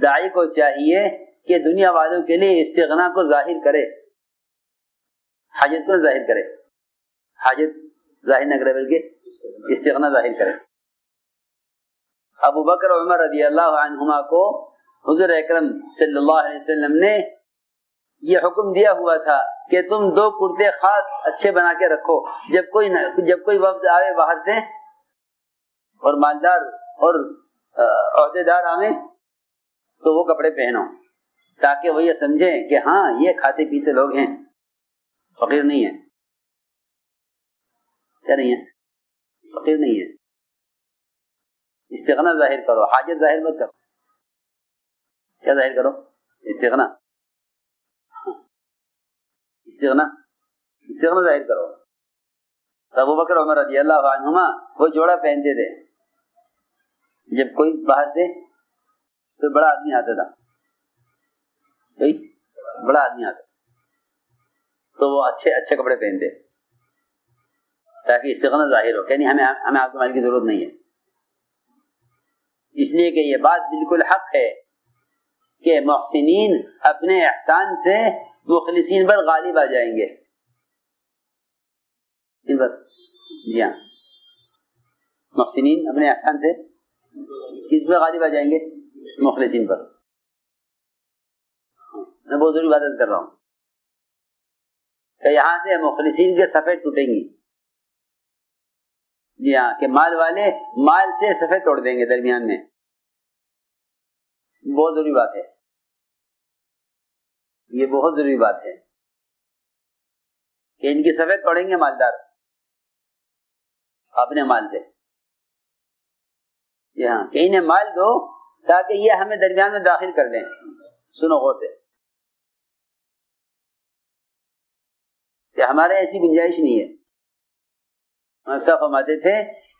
داعی کو چاہیے کہ دنیا والوں کے لیے استغنا کو ظاہر کرے، حاجت کو ظاہر کرے، حاجت ظاہر نہ کرے بلکہ استغنا ظاہر کرے۔ ابو بکر اور عمر رضی اللہ عنہما کو حضور اکرم صلی اللہ علیہ وسلم نے یہ حکم دیا ہوا تھا کہ تم 2 کرتے خاص اچھے بنا کے رکھو، جب کوئی وفد آئے باہر سے اور مالدار اور عہدے دار آئے تو وہ کپڑے پہنو، تاکہ وہ یہ سمجھیں کہ ہاں یہ کھاتے پیتے لوگ ہیں، فقیر نہیں ہے۔ کیا نہیں ہے؟ فقیر نہیں ہے۔ استغنا ظاہر کرو، حاجت ظاہر مت کرو۔ کیا ظاہر کرو؟ استغنا ظاہر کرو۔ ابو بکر عمر رضی اللہ عنہما وہ جوڑا پہنتے تھے، جب کوئی باہر سے کوئی بڑا آدمی آتا تھا، کوئی بڑا آدمی آتا تو وہ اچھے کپڑے پہنتے تاکہ استغنا ظاہر ہو کہ نہیں ہمیں آپ کے مال کی ضرورت نہیں ہے۔ اس لیے کہ یہ بات بالکل حق ہے کہ محسنین اپنے احسان سے مخلصین پر غالب آ جائیں گے۔ ان پر جی ہاں، محسنین اپنے احسان سے کس پر غالب آ جائیں گے؟ مخلصین پر۔ میں بہت ضروری بات کر رہا ہوں کہ یہاں سے مخلصین کے صفیں ٹوٹیں گی۔ جی ہاں، کہ مال والے مال سے صفیں توڑ دیں گے درمیان میں۔ بہت ضروری بات ہے، یہ بہت ضروری بات ہے کہ ان کی صفیں توڑیں گے مالدار اپنے مال سے۔ جی ہاں، کہ انہیں مال دو تاکہ یہ ہمیں درمیان میں داخل کر دیں۔ سنو غور سے کہ ہمارے ایسی گنجائش نہیں ہے۔ اکثر فرماتے تھے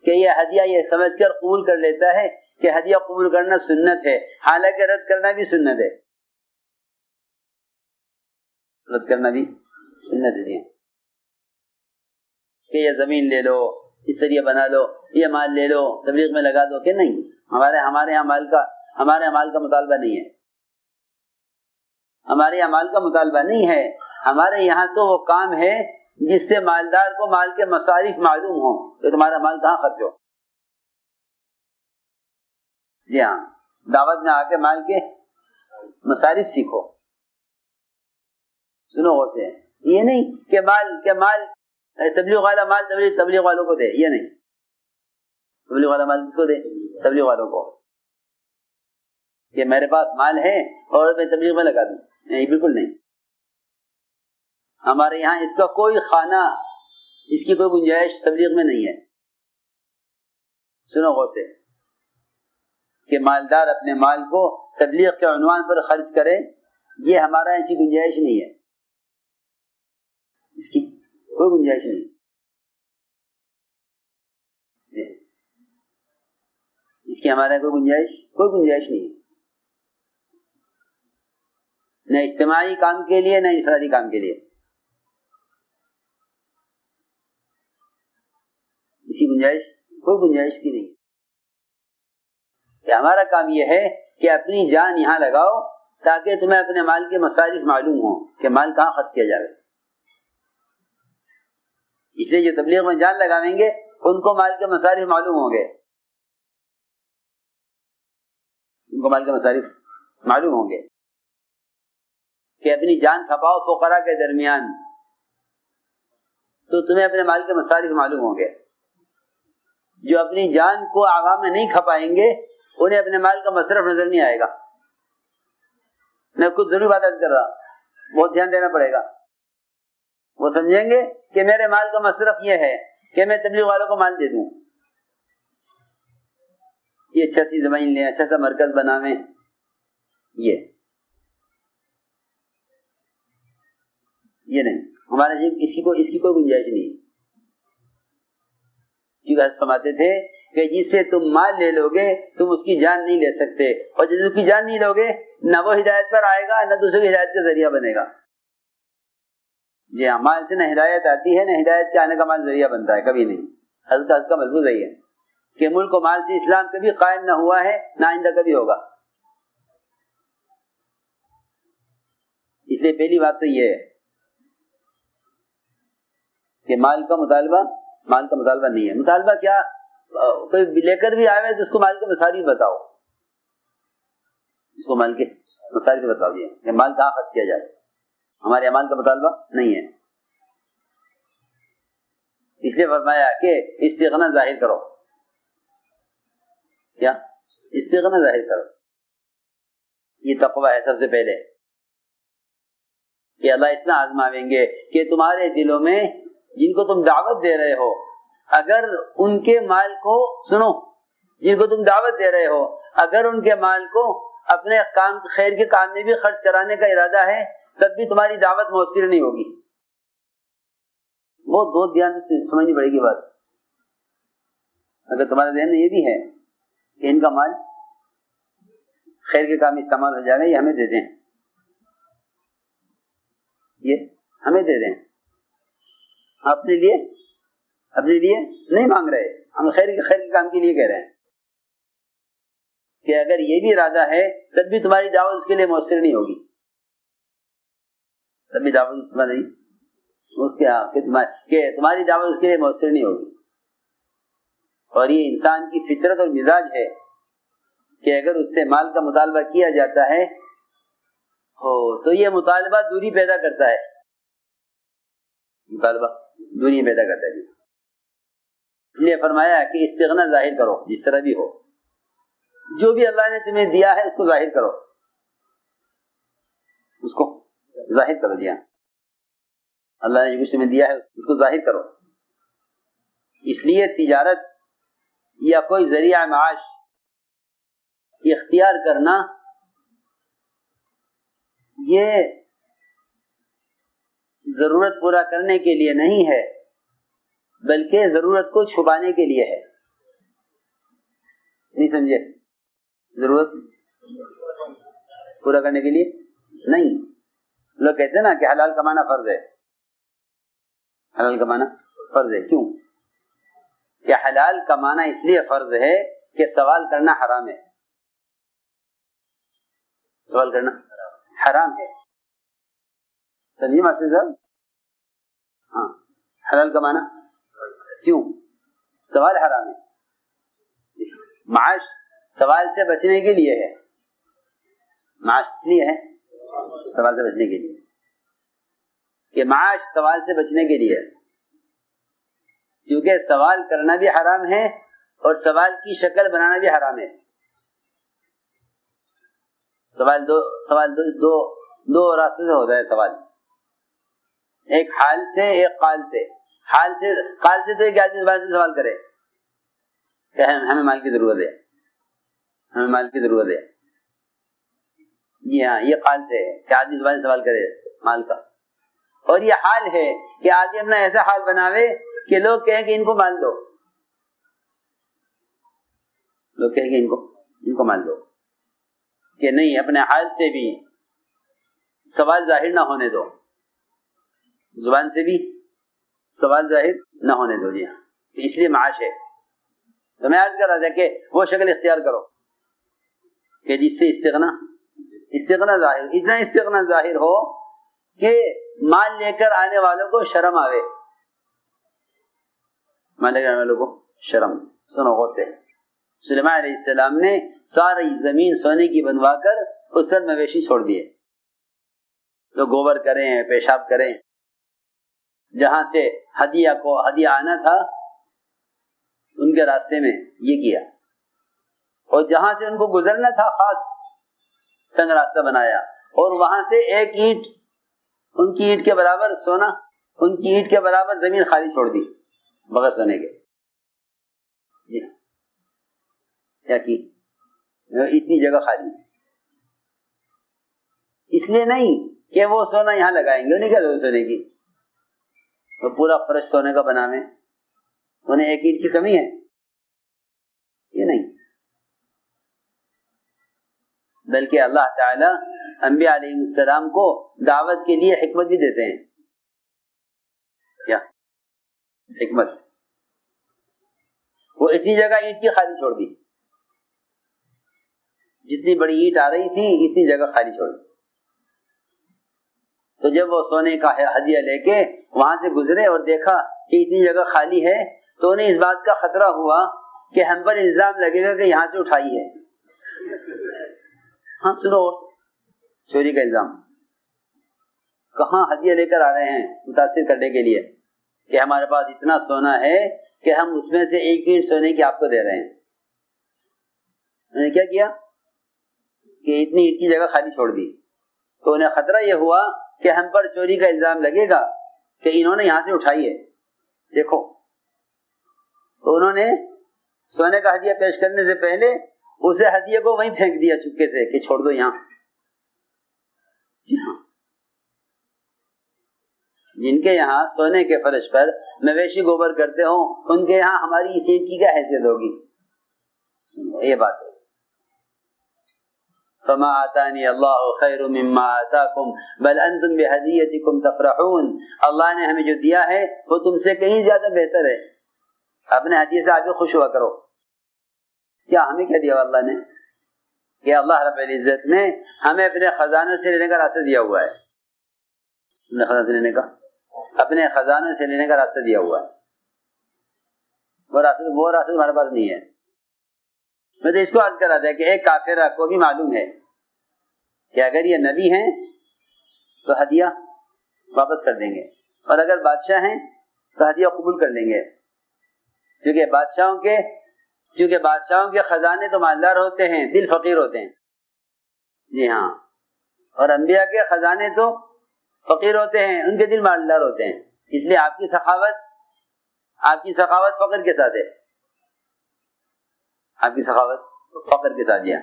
کہ یہ ہدیہ یہ سمجھ کر قبول کر لیتا ہے کہ ہدیہ قبول کرنا سنت ہے، حالانکہ رد کرنا بھی سنت ہے۔ رد کرنا بھی سنت ہے کہ یہ زمین لے لو، اس طرح بنا لو، یہ مال لے لو، تبلیغ میں لگا دو، کہ نہیں، ہمارے یہاں مال کا مطالبہ نہیں ہے۔ ہمارے یہاں مال کا مطالبہ نہیں ہے، ہمارے یہاں تو وہ کام ہے جس سے مالدار کو مال کے مصارف معلوم ہوں کہ تمہارا مال کہاں خرچ ہو۔ جی ہاں، دعوت میں آ کے مال کے مصارف سیکھو۔ سنو غور سے، یہ نہیں کہ مال تبلیغ والا مال تبلیغ والوں کو دے، یہ نہیں۔ تبلیغ والا مال کس کو دے؟ تبلیغ والوں کو، کہ میرے پاس مال ہے اور میں تبلیغ میں لگا دوں، نہیں، بالکل نہیں۔ ہمارے یہاں اس کا کوئی خانہ، اس کی کوئی گنجائش تبلیغ میں نہیں ہے۔ سنو غور سے کہ مالدار اپنے مال کو تبلیغ کے عنوان پر خرچ کرے، یہ ہمارا ایسی گنجائش نہیں ہے، اس کی کوئی گنجائش نہیں۔ اس کی ہمارے کوئی گنجائش نہیں ہے، نہ اجتماعی کام کے لیے نہ انفرادی کام کے لیے۔ اسی کوئی گنجائش کی نہیں کہ ہمارا کام یہ ہے کہ اپنی جان یہاں لگاؤ تاکہ تمہیں اپنے مال کے مصارف معلوم ہوں کہ مال کہاں خرچ کیا جائے۔ اس لیے جو تبلیغ میں جان لگاویں گے ان کو مال کے مصارف معلوم ہوں گے، ان کو مال کے مصارف معلوم ہوں گے کہ اپنی جان کھپاؤ فقراء کے درمیان تو تمہیں اپنے مال کے مصارف معلوم ہوں گے۔ جو اپنی جان کو عوام میں نہیں کھپائیں گے انہیں اپنے مال کا مصرف نظر نہیں آئے گا۔ میں کچھ ضروری بات کر رہا، بہت دھیان دینا پڑے گا۔ وہ سمجھیں گے کہ میرے مال کا مصرف یہ ہے کہ میں تبلیغ والوں کو مال دے دوں، یہ اچھا سی زمین لیں، اچھا سا مرکز بناویں، یہ نہیں، ہمارے اس کی کوئی گنجائش نہیں۔ کیونکہ فرماتے تھے کہ جس سے تم مال لے لو گے تم اس کی جان نہیں لے سکتے، اور جس اس کی جان نہیں لو گے نہ وہ ہدایت پر آئے گا نہ دوسرے کی ہدایت کا ذریعہ بنے گا۔ جی ہاں، مال سے نہ ہدایت آتی ہے نہ ہدایت کے آنے کا مال ذریعہ بنتا ہے، کبھی نہیں۔ حضرت کا ملفوظ ہے کہ ملک و مال سے اسلام کبھی قائم نہ ہوا ہے نہ آئندہ کبھی ہوگا۔ اس لیے پہلی بات تو یہ ہے کہ مال کا مطالبہ نہیں ہے. مطالبہ کیا، کوئی لے کر بھی آئے تو اس کو مال کے مصارف بتاؤ، اس کو مال کے مصارف بتاؤ دیا کہ مال کہاں خرچ کیا جائے. ہمارے اعمال کا مطالبہ نہیں ہے. اس لیے فرمایا کہ استغنا ظاہر کرو. کیا استغنا ظاہر کرو، یہ تقوی ہے سب سے پہلے کہ اللہ اس میں آزمائیں گے کہ تمہارے دلوں میں جن کو تم دعوت دے رہے ہو، اگر ان کے مال کو سنو، جن کو تم دعوت دے رہے ہو اگر ان کے مال کو اپنے کام خیر کے کام میں بھی خرچ کرانے کا ارادہ ہے تب بھی تمہاری دعوت مؤثر نہیں ہوگی. بہت دھیان سے سمجھنی پڑے گی بات. اگر تمہارے ذہن میں یہ بھی ہے کہ ان کا مال خیر کے کام میں استعمال ہو جائے گا، یہ ہمیں دے دیں، یہ ہمیں دے دیں، اپنے لیے نہیں مانگ رہے، ہم خیر کے کام کے لیے کہہ رہے ہیں کہ اگر یہ بھی ارادہ ہے تب بھی تمہاری دعوت اس کے لیے مؤثر نہیں ہوگی. تب بھی دعوت تمہاری تمہاری دعوت اس کے لیے مؤثر نہیں ہوگی. اور یہ انسان کی فطرت اور مزاج ہے کہ اگر اس سے مال کا مطالبہ کیا جاتا ہے تو یہ مطالبہ دوری پیدا کرتا ہے. مطالبہ دوری پیدا کرتا ہے. اس لیے فرمایا کہ استغنا ظاہر کرو، جس طرح بھی ہو، جو بھی اللہ نے تمہیں دیا ہے اس کو ظاہر کرو، اس کو ظاہر کرو. جی ہاں، اللہ نے جو کچھ تمہیں دیا ہے اس کو ظاہر کرو. اس لیے تجارت یا کوئی ذریعہ معاش اختیار کرنا یہ ضرورت پورا کرنے کے لیے نہیں ہے بلکہ ضرورت کو چھپانے کے لیے ہے. نہیں سمجھے؟ ضرورت پورا کرنے کے لیے نہیں. لوگ کہتے ہیں نا کہ حلال کمانا فرض ہے. حلال کمانا فرض ہے. کیوں کہ حلال کمانا اس لیے فرض ہے کہ سوال کرنا حرام ہے. سوال کرنا حرام ہے. سمجھیے ماسٹر صاحب؟ ہاں، حلال کمانا کیوں؟ سوال حرام ہے. معاش سوال سے بچنے کے لیے ہے. معاش اس لیے ہے سوال سے بچنے کے لیے کہ معاش سوال سے بچنے کے لیے، کیونکہ سوال کرنا بھی حرام ہے اور سوال کی شکل بنانا بھی حرام ہے. سوال دو راستے سے ہوتا ہے. سوال ایک حال سے، ایک قال سے. قال سے تو ایک آدمی زبان سے سوال کرے کہ ہمیں مال کی ضرورت ہے، ہمیں مال کی ضرورت ہے. جی ہاں، یہ قال سے ہے کہ آدمی زبان سے سوال کرے مال کا. اور یہ حال ہے کہ آدمی اپنا ایسا حال بناوے کہ لوگ کہیں کہ ان کو مال دو، لوگ کہیں کہ ان کو مال دو. کہ نہیں، اپنے حال سے بھی سوال ظاہر نہ ہونے دو، زبان سے بھی سوال ظاہر نہ ہونے دو. جی ہاں، اس لیے معاش ہے. تو میں عرض کر رہا تھا کہ وہ شکل اختیار کرو کہ جس سے استغنا ظاہر، اتنا استغنا ظاہر ہو کہ مال لے کر آنے والوں کو شرم آوے. مال لے کر آنے والوں کو شرم. سنو غور سے، سلیمان علیہ السلام نے ساری زمین سونے کی بنوا کر اس پر مویشی چھوڑ دیے جو گوبر کریں، پیشاب کریں. جہاں سے ہدیہ آنا تھا ان کے راستے میں یہ کیا، اور جہاں سے ان کو گزرنا تھا خاص تنگ راستہ بنایا، اور وہاں سے ایک اینٹ، ان کی اینٹ کے برابر سونا، ان کی اینٹ کے برابر زمین خالی چھوڑ دی بغیر سونے کے. جی کیا کی؟ اتنی جگہ خالی. اس لیے نہیں کہ وہ سونا یہاں لگائیں گے، انہیں کیا ضرورت سونے کی، وہ پورا فرش سونے کا بناویں، انہیں ایک اینٹ کی کمی ہے؟ یہ نہیں. بلکہ اللہ تعالی انبیاء علیہ السلام کو دعوت کے لیے حکمت بھی دیتے ہیں. کیا حکمت؟ وہ اتنی جگہ اینٹ کی خالی چھوڑ دی، جتنی بڑی اینٹ آ رہی تھی اتنی جگہ خالی چھوڑ دی. تو جب وہ سونے کا ہدیہ لے کے وہاں سے گزرے اور دیکھا کہ اتنی جگہ خالی ہے تو انہیں اس بات کا خطرہ ہوا کہ ہم پر الزام لگے گا کہ یہاں سے اٹھائی ہے. ہاں سنو، چوری کا الزام. کہاں ہدیہ لے کر آ رہے ہیں متاثر کرنے کے لیے کہ ہمارے پاس اتنا سونا ہے کہ ہم اس میں سے 1 یونٹ سونے کی آپ کو دے رہے ہیں. انہوں نے کیا کیا کہ اتنی اینٹ کی جگہ خالی چھوڑ دی. تو انہیں خطرہ یہ ہوا کہ ہم پر چوری کا الزام لگے گا کہ انہوں نے یہاں سے اٹھائی ہے. دیکھو، تو انہوں نے سونے کا ہدیہ پیش کرنے سے پہلے اسے ہدیے کو وہیں پھینک دیا چپکے سے کہ چھوڑ دو یہاں. جی ہاں، جن کے یہاں سونے کے فرش پر مویشی گوبر کرتے ہوں ان کے یہاں ہماری اس اینٹ کی کیا حیثیت ہوگی؟ یہ بات ہے. فما آتانی اللہ خیر مما آتاکم بل انتم بہدیتکم تفرحون. اللہ نے ہمیں جو دیا ہے وہ تم سے کہیں زیادہ بہتر ہے. اپنے ہدیے سے آگے خوش ہوا کرو. کیا ہمیں کیا دیا اللہ نے؟ کہ اللہ رب العزت نے ہمیں اپنے خزانوں سے لینے کا راستہ دیا ہوا ہے. اپنے خزانوں سے لینے کا راستہ دیا ہوا ہے. وہ راستہ ہمارے پاس نہیں ہے. میں تو اس کو عرض کر رہا تھا کہ ایک کافرہ کو بھی معلوم ہے کہ اگر یہ نبی ہیں تو ہدیہ واپس کر دیں گے، اور اگر بادشاہ ہیں تو ہدیہ قبول کر لیں گے، کیونکہ بادشاہوں کے خزانے تو مالدار ہوتے ہیں، دل فقیر ہوتے ہیں. جی ہاں، اور انبیاء کے خزانے تو فقیر ہوتے ہیں، ان کے دل مالدار ہوتے ہیں. اس لیے آپ کی سخاوت فقر کے ساتھ ہے. آپ کی سخاوت فقر کے ساتھ ہے.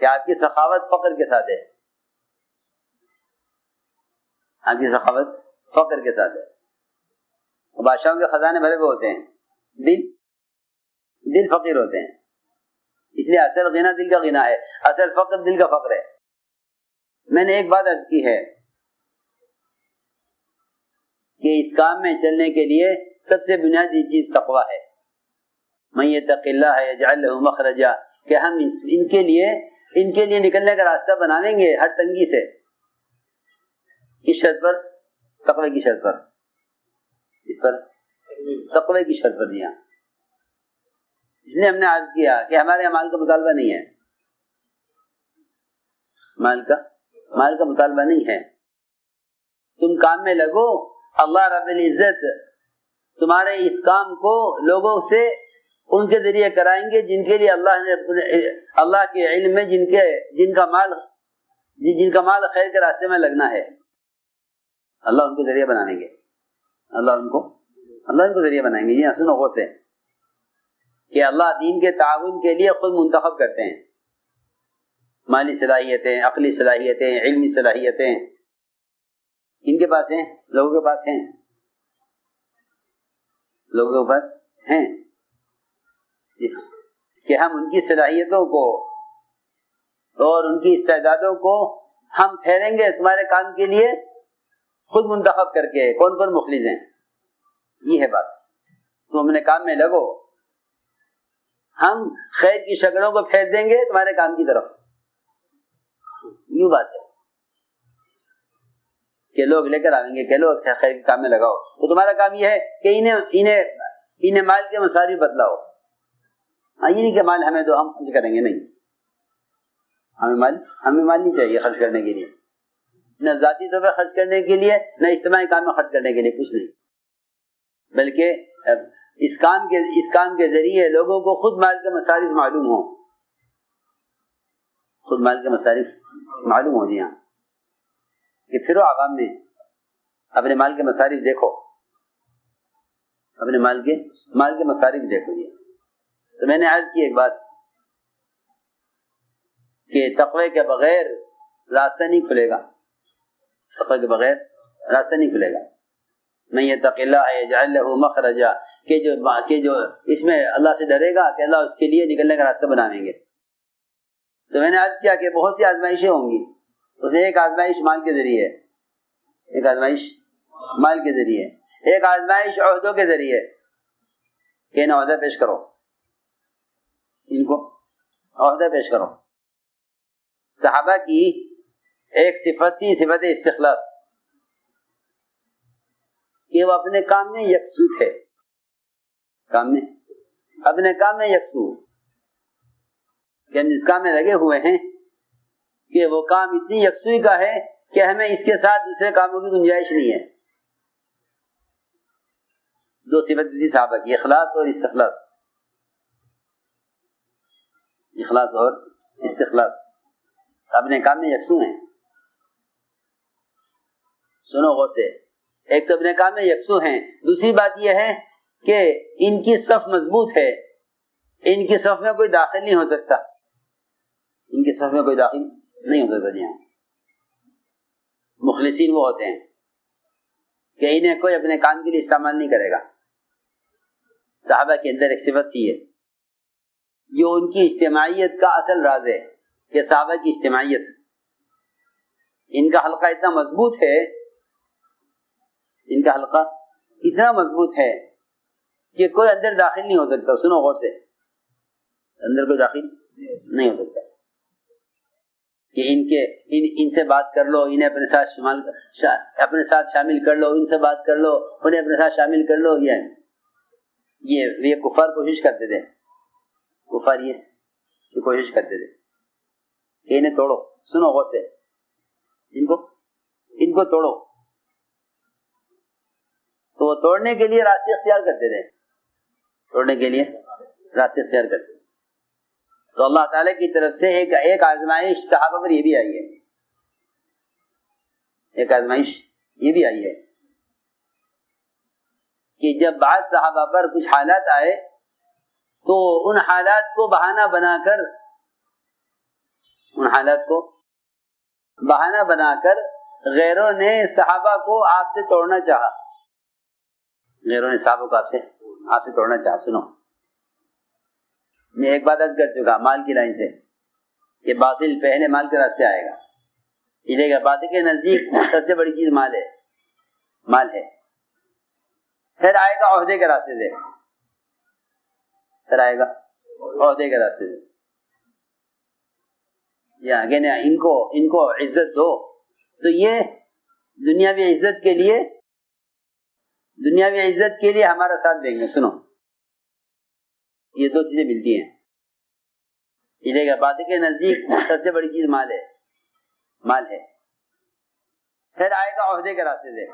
کہ آپ کی سخاوت فقر کے ساتھ ہے. آپ کی سخاوت فقر کے ساتھ ہے. بادشاہوں کے خزانے بھرے ہوئے ہوتے ہیں، دل فقیر ہوتے ہیں. اس لیے اصل غنا دل کا غنا ہے، اصل فقر دل کا فقر ہے. میں نے ایک بات عرض کی ہے کہ اس کام میں چلنے کے لیے سب سے بنیادی چیز تقویٰ ہے. من یتق اللہ یجعل له مخرجا، کہ ہم ان کے لیے نکلنے کا راستہ بناویں گے ہر تنگی سے. کس شرط پر؟ تقوی کی شرط پر. اس پر تقوی کی شرط پر دیا. اس لیے ہم نے عرض کیا کہ ہمارے مال کا مطالبہ نہیں ہے. مال کا مطالبہ نہیں ہے. تم کام میں لگو، اللہ رب العزت تمہارے اس کام کو لوگوں سے ان کے ذریعے کرائیں گے جن کے لیے اللہ کے علم میں جن کا مال خیر کے راستے میں لگنا ہے. اللہ ان کو ذریعہ بنائیں گے. اللہ ان کو ذریعہ بنائیں گے. یہ حسن و غور سے کہ اللہ دین کے تعاون کے لیے خود منتخب کرتے ہیں. مالی صلاحیتیں، عقلی صلاحیتیں، علمی صلاحیتیں ان کے پاس ہیں، لوگوں کے پاس ہیں. کہ ہم ان کی صلاحیتوں کو اور ان کی استعدادوں کو ہم ٹھہریں گے تمہارے کام کے لیے خود منتخب کر کے کون کون مخلص ہیں. یہ ہے بات. تم اپنے کام میں لگو، ہم خیر کی شکلوں کو پھیر دیں گے تمہارے کام کی طرف. یوں بات ہے کہ لوگ لے کر آئیں گے کہ لوگ خیر کے کام میں لگاؤ، تو تمہارا کام یہ ہے کہ انہیں مال کے مصارف بتلاؤ. یہ نہیں کہ مال ہمیں دو ہم خرچ کریں گے. نہیں، ہمیں مال نہیں چاہیے خرچ کرنے کے لیے، نہ ذاتی طور پر خرچ کرنے کے لیے، نہ اجتماعی کام میں خرچ کرنے کے لیے، کچھ نہیں. بلکہ اس کام کے ذریعے لوگوں کو خود مال کے مصارف معلوم ہوں. خود مال کے مصارف معلوم ہو جی. ہاں، کہ پھر عوام میں اپنے مال کے مصارف دیکھو، اپنے مال کے مصارف دیکھو. جی تو میں نے عرض کی ایک بات کہ تقوی کے بغیر راستہ نہیں کھلے گا. تقوی کے بغیر راستہ نہیں کھلے گا. من یتق اللہ یجعل له مخرجا، کہ جو اس میں اللہ سے ڈرے گا کہ اللہ اس کے لیے نکلنے کا راستہ بنائیں گے. تو میں نے عرض کیا کہ بہت سی آزمائشیں ہوں گی. اس میں ایک آزمائش مال کے ذریعے، ایک آزمائش مال کے ذریعے، ایک آزمائش عہدوں کے ذریعے کہ انہیں عہدہ پیش کرو، ان کو عہدہ پیش کرو. صحابہ کی ایک صفت تھی صفت استخلاص، کہ وہ اپنے کام میں یکسو تھے، اپنے کام میں یکسو، کہ ہم جس کام میں لگے ہوئے ہیں کہ وہ کام اتنی یکسوئی کا ہے کہ ہمیں اس کے ساتھ دوسرے کاموں کی گنجائش نہیں ہے۔ دو صفت تھی صحابہ کی، اخلاص اور استخلاص، اخلاص اور استخلاص، اپنے کام میں یکسو ہیں۔ سنو غور سے، ایک تو اپنے کام میں یکسو ہیں، دوسری بات یہ ہے کہ ان کی صف مضبوط ہے، ان کی صف میں کوئی داخل نہیں ہو سکتا، ان کی صف میں کوئی داخل نہیں ہو سکتا۔ جی ہاں، مخلصین وہ ہوتے ہیں کہ انہیں کوئی اپنے کام کے لیے استعمال نہیں کرے گا۔ صحابہ کے اندر ایک صفت تھی ہے، جو ان کی اجتماعیت کا اصل راز ہے، کہ صحابہ کی اجتماعیت، ان کا حلقہ اتنا مضبوط ہے، ان کا حلقہ اتنا مضبوط ہے کہ کوئی اندر داخل نہیں ہو سکتا۔ سنو غور سے، اندر کوئی داخل نہیں ہو سکتا، کہ ان سے بات کر لو، انہیں اپنے ساتھ شامل کر لو، ان سے بات کر لو، انہیں اپنے ساتھ شامل کر لو۔ یہ کفار کوشش کرتے تھے، کفار یہ کوشش کرتے تھے کہ انہیں توڑو۔ سنو غور سے، ان کو توڑو، تو وہ توڑنے کے لیے راستے اختیار کرتے تھے، توڑنے کے لیے راستے اختیار کرتے تھے۔ تو اللہ تعالیٰ کی طرف سے ایک آزمائش صحابہ پر یہ بھی آئی ہے، ایک آزمائش یہ بھی آئی ہے کہ جب بعض صحابہ پر کچھ حالات آئے تو ان حالات کو بہانہ بنا کر غیروں نے صحابہ کو آپ سے توڑنا چاہا، غیروں نے صحابہ کو آپ سے توڑنا چاہا۔ سنو، میں ایک بات عرض کر چکا مال کی لائن سے، کہ باطل پہلے مال کے راستے آئے گا، یہ کہ باطل کے نزدیک سب سے بڑی چیز مال ہے، پھر آئے گا عہدے کے راستے سے، یا کہ ان کو عزت دو، تو یہ دنیاوی عزت کے لیے ہمارا ساتھ دیں گے۔ سنو، یہ دو چیزیں ملتی ہیں، یہ کہ باطل کے نزدیک سب سے بڑی چیز مال ہے، پھر آئے گا عہدے کے راستے سے،